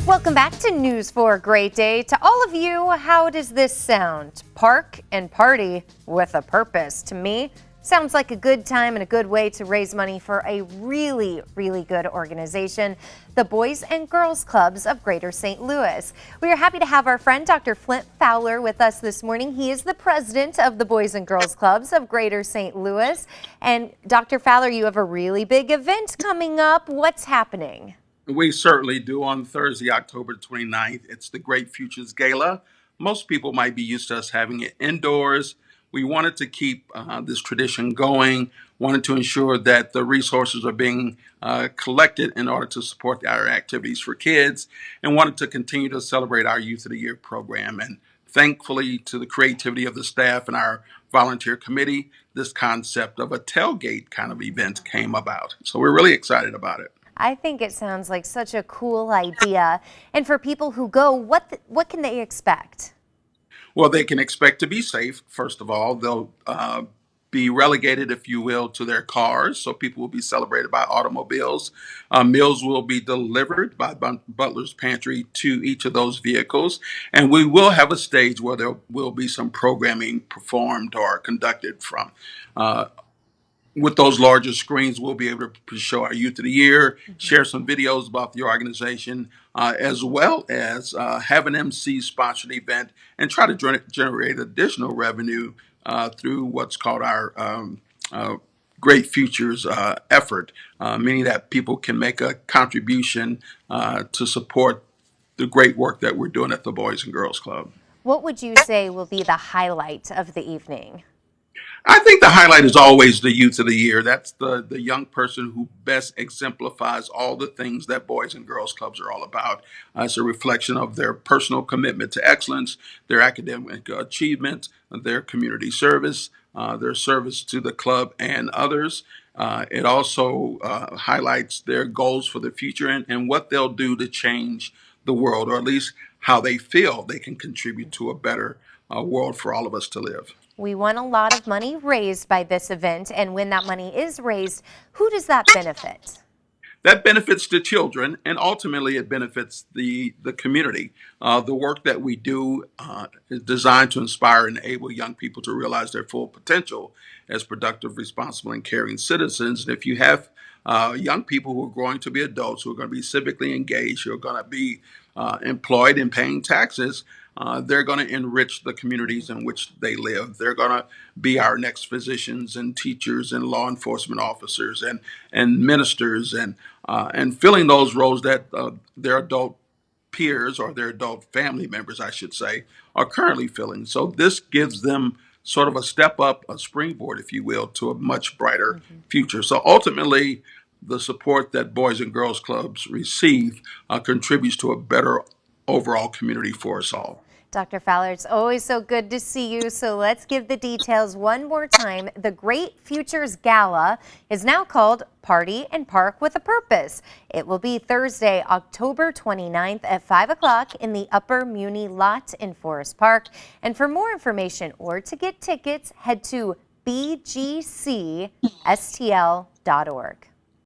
Welcome back to News for a Great Day. To all of you, how does this sound? Park and party with a purpose. To me, sounds like a good time and a good way to raise money for a really good organization, the Boys and Girls Clubs of Greater St. Louis. We are happy to have our friend Dr. Flint Fowler with us this morning. He is the president of the Boys and Girls Clubs of Greater St. Louis. And Dr. Fowler, you have a really big event coming up. What's happening? We certainly do on Thursday, October 29th. It's the Great Futures Gala. Most people might be used to us having it indoors. We wanted to keep this tradition going, wanted to ensure that the resources are being collected in order to support our activities for kids, and wanted to continue to celebrate our Youth of the Year program. And thankfully, to the creativity of the staff and our volunteer committee, this concept of a tailgate kind of event came about. So we're really excited about it. I think it sounds like such a cool idea. And for people who go, what can they expect? Well, they can expect to be safe, first of all. They'll be relegated, if you will, to their cars. So people will be celebrated by automobiles. Meals will be delivered by Butler's Pantry to each of those vehicles. And we will have a stage where there will be some programming performed or conducted from. Uh, with those larger screens, we'll be able to show our Youth of the Year, share some videos about the organization, as well as have an MC sponsored event and try to generate additional revenue through what's called our Great Futures effort, meaning that people can make a contribution to support the great work that we're doing at the Boys and Girls Club. What would you say will be the highlight of the evening? I think the highlight is always the Youth of the Year. That's the young person who best exemplifies all the things that Boys and Girls Clubs are all about. It's a reflection of their personal commitment to excellence, their academic achievement, their community service, their service to the club and others. It also highlights their goals for the future and what they'll do to change the world, or at least how they feel they can contribute to a better world for all of us to live. We want a lot of money raised by this event, and when that money is raised, who does that benefit? That benefits the children, and ultimately it benefits the community. The work that we do is designed to inspire and enable young people to realize their full potential as productive, responsible, and caring citizens. And if you have young people who are growing to be adults, who are going to be civically engaged, who are going to be employed and paying taxes, they're going to enrich the communities in which they live. They're going to be our next physicians and teachers and law enforcement officers and ministers and filling those roles that their adult peers, or their adult family members, I should say, are currently filling. So this gives them sort of a step up, a springboard, if you will, to a much brighter future. So ultimately, the support that Boys and Girls Clubs receive contributes to a better overall community for us all. Dr. Fowler, it's always so good to see you. So let's give the details one more time. The Great Futures Gala is now called Party and Park with a Purpose. It will be Thursday, October 29th at 5 o'clock in the Upper Muni lot in Forest Park. And for more information or to get tickets, head to bgcstl.org.